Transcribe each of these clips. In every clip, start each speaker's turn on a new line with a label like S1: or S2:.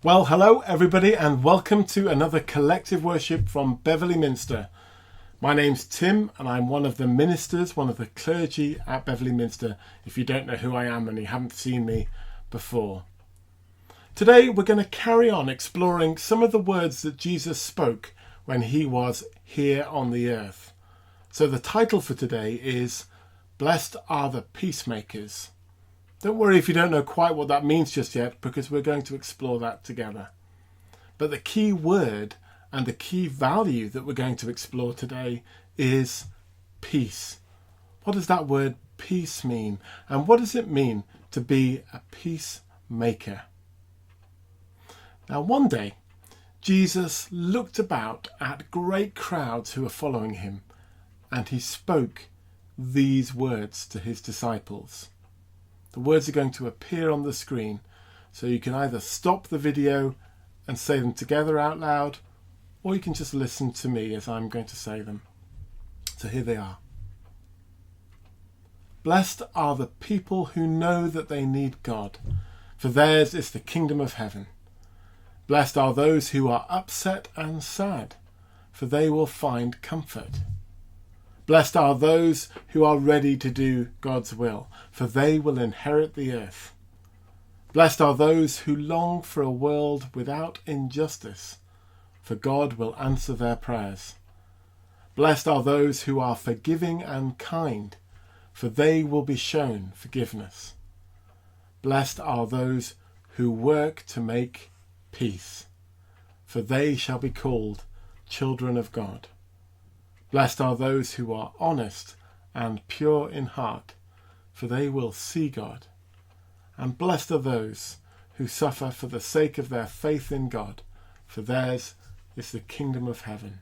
S1: Well, hello everybody and welcome to another collective worship from Beverley Minster. My name's Tim and I'm one of the ministers, one of the clergy at Beverley Minster, if you don't know who I am and you haven't seen me before. Today we're going to carry on exploring some of the words that Jesus spoke when he was here on the earth. So the title for today is Blessed are the Peacemakers. Don't worry if you don't know quite what that means just yet, because we're going to explore that together. But the key word and the key value that we're going to explore today is peace. What does that word peace mean? And what does it mean to be a peacemaker? Now, one day, Jesus looked about at great crowds who were following him, and he spoke these words to his disciples. The words are going to appear on the screen, so you can either stop the video and say them together out loud, or you can just listen to me as I'm going to say them. So here they are. Blessed are the people who know that they need God, for theirs is the kingdom of heaven. Blessed are those who are upset and sad, for they will find comfort. Blessed are those who are ready to do God's will, for they will inherit the earth. Blessed are those who long for a world without injustice, for God will answer their prayers. Blessed are those who are forgiving and kind, for they will be shown forgiveness. Blessed are those who work to make peace, for they shall be called children of God. Blessed are those who are honest and pure in heart, for they will see God. And blessed are those who suffer for the sake of their faith in God, for theirs is the kingdom of heaven.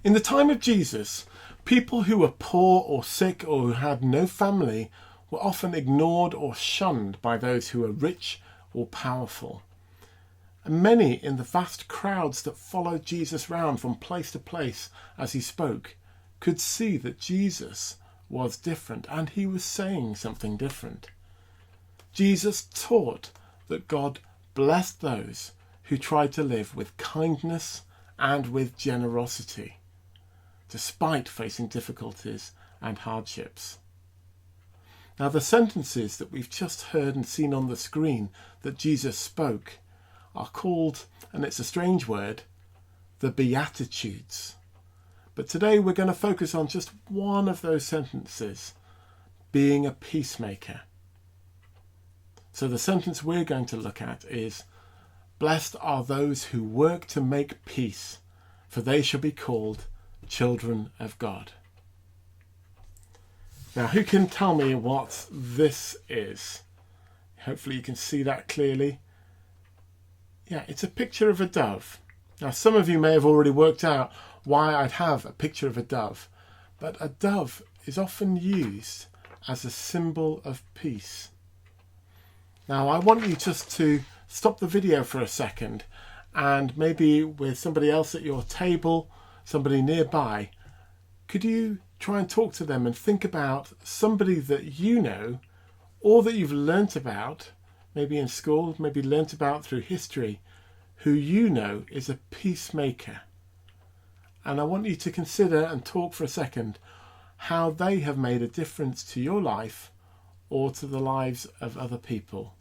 S1: In the time of Jesus, people who were poor or sick or who had no family were often ignored or shunned by those who were rich or powerful. And many in the vast crowds that followed Jesus round from place to place as he spoke could see that Jesus was different and he was saying something different. Jesus taught that God blessed those who tried to live with kindness and with generosity, despite facing difficulties and hardships. Now, the sentences that we've just heard and seen on the screen that Jesus spoke are called, and it's a strange word, the Beatitudes. But today we're going to focus on just one of those sentences, being a peacemaker. So the sentence we're going to look at is, Blessed are those who work to make peace, for they shall be called children of God. Now, who can tell me what this is? Hopefully you can see that clearly. Yeah, it's a picture of a dove. Now, some of you may have already worked out why I'd have a picture of a dove, but a dove is often used as a symbol of peace. Now, I want you just to stop the video for a second and maybe with somebody else at your table, somebody nearby, could you try and talk to them and think about somebody that you know or that you've learnt about, maybe in school, maybe learnt about through history, who you know is a peacemaker. And I want you to consider and talk for a second how they have made a difference to your life or to the lives of other people.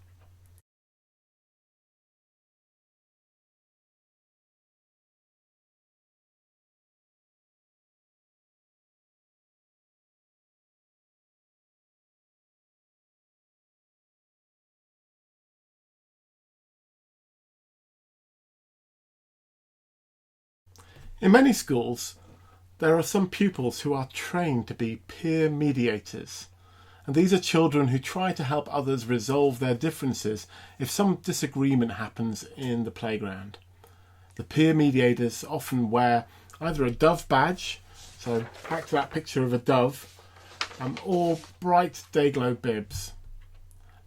S1: In many schools, there are some pupils who are trained to be peer mediators. And these are children who try to help others resolve their differences if some disagreement happens in the playground. The peer mediators often wear either a dove badge, so back to that picture of a dove, or bright day-glow bibs.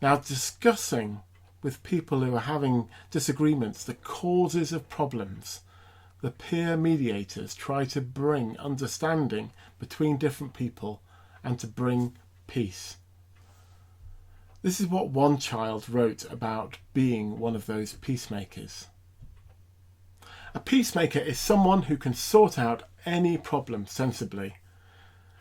S1: Now, discussing with people who are having disagreements the causes of problems, the peer mediators try to bring understanding between different people and to bring peace. This is what one child wrote about being one of those peacemakers. A peacemaker is someone who can sort out any problem sensibly.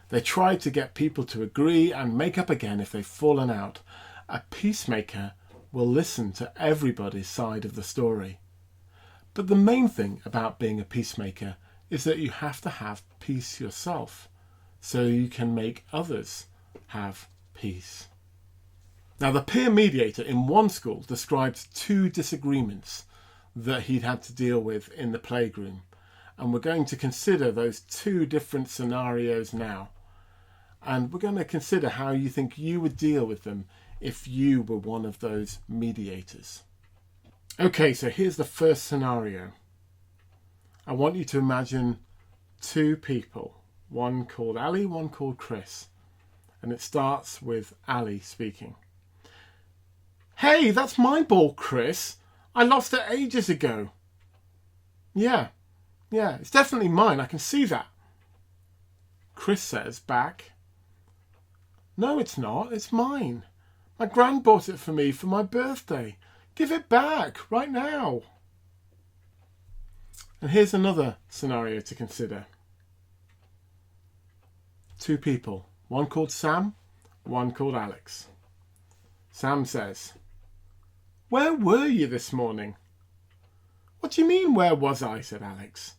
S1: They try to get people to agree and make up again if they've fallen out. A peacemaker will listen to everybody's side of the story. But the main thing about being a peacemaker is that you have to have peace yourself, so you can make others have peace. Now, the peer mediator in one school describes 2 disagreements that he'd had to deal with in the playground, and we're going to consider those 2 different scenarios now, and we're going to consider how you think you would deal with them if you were one of those mediators. Okay, so here's the first scenario. I want you to imagine 2 people, one called Ali, one called Chris, and it starts with Ali speaking. "Hey, that's my ball, Chris. I lost it ages ago." Yeah, it's definitely mine. I can see that. Chris says back, "No, it's not. It's mine. My gran bought it for me for my birthday. Give it back right now." And here's another scenario to consider. 2 people, one called Sam, one called Alex. Sam says, "Where were you this morning?" "What do you mean, where was I?" said Alex.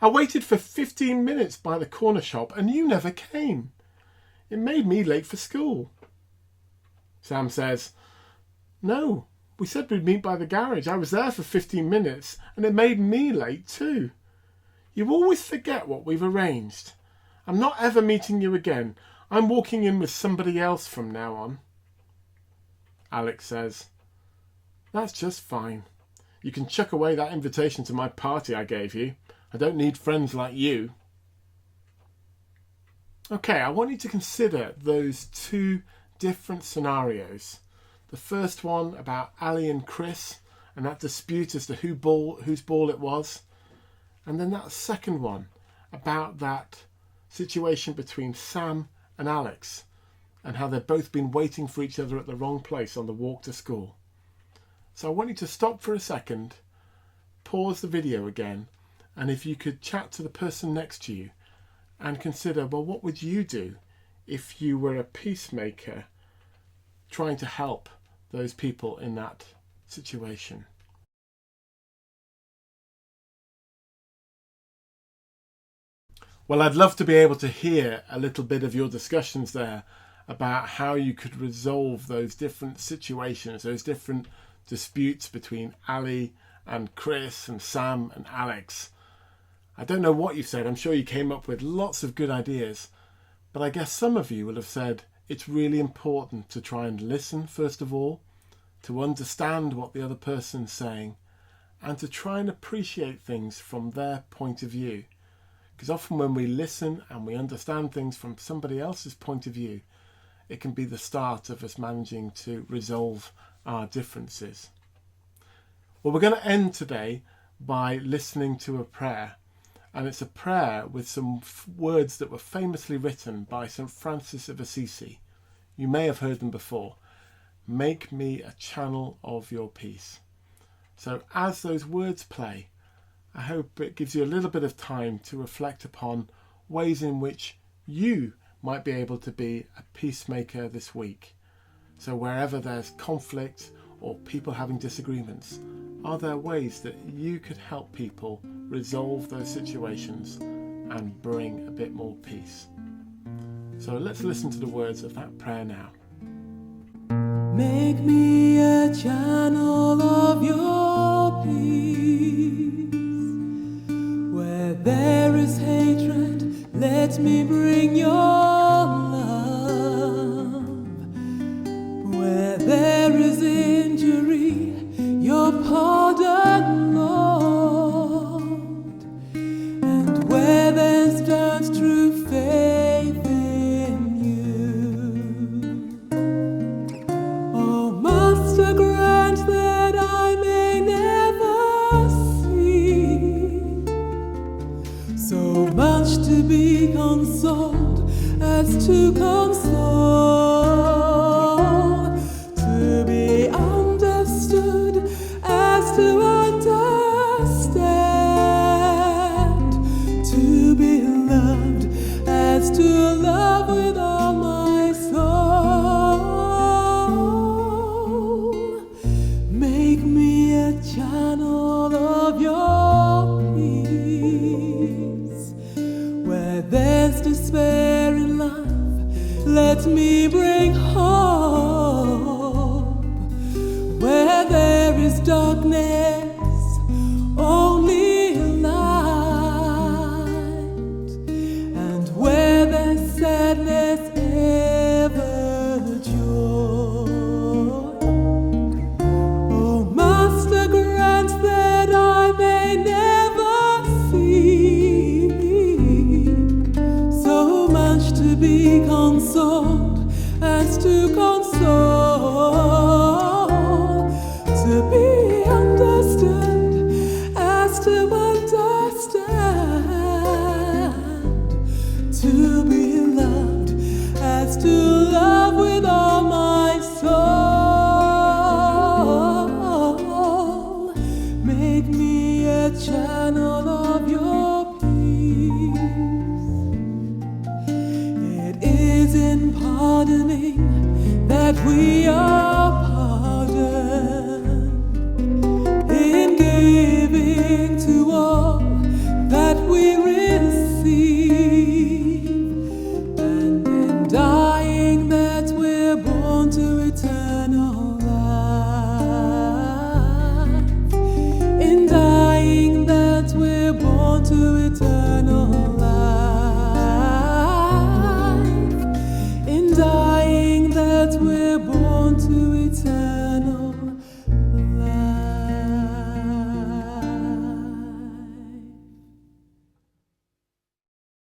S1: "I waited for 15 minutes by the corner shop and you never came. It made me late for school." Sam says, "No, we said we'd meet by the garage. I was there for 15 minutes and it made me late too. You always forget what we've arranged. I'm not ever meeting you again. I'm walking in with somebody else from now on." Alex says, "That's just fine. You can chuck away that invitation to my party I gave you. I don't need friends like you." Okay, I want you to consider those 2 different scenarios. The first one about Ali and Chris and that dispute as to whose ball it was. And then that second one about that situation between Sam and Alex and how they've both been waiting for each other at the wrong place on the walk to school. So I want you to stop for a second, pause the video again, and if you could chat to the person next to you and consider, well, what would you do if you were a peacemaker trying to help those people in that situation? Well, I'd love to be able to hear a little bit of your discussions there about how you could resolve those different situations, those different disputes between Ali and Chris and Sam and Alex. I don't know what you said. I'm sure you came up with lots of good ideas, but I guess some of you will have said it's really important to try and listen first of all, to understand what the other person's saying, and to try and appreciate things from their point of view. Because often when we listen and we understand things from somebody else's point of view, it can be the start of us managing to resolve our differences. Well, we're going to end today by listening to a prayer. And it's a prayer with some words that were famously written by St. Francis of Assisi. You may have heard them before. "Make me a channel of your peace." So as those words play, I hope it gives you a little bit of time to reflect upon ways in which you might be able to be a peacemaker this week. So wherever there's conflict or people having disagreements, are there ways that you could help people resolve those situations and bring a bit more peace? So let's listen to the words of that prayer now.
S2: Make me a channel of your peace. Where there is hatred, let me bring your love. Where there is injury, your pardon, Lord. And where there stands true faith in you, oh Master, grant that I may never see so much to be consoled as to console, to channel of your peace. Where there's despair in life, let me bring hope. Where there is darkness, only light. And where there's sadness, ever joy. Oh, Master, grant that I may never seek so much to be consoled as to console, to be understood as to understand, to be loved as to love with all my soul. Make me a channel of your peace. It is in pardoning that we are pardoned, in giving to all that we receive, and in dying that we're born to eternal life, in dying that we're born to eternal life.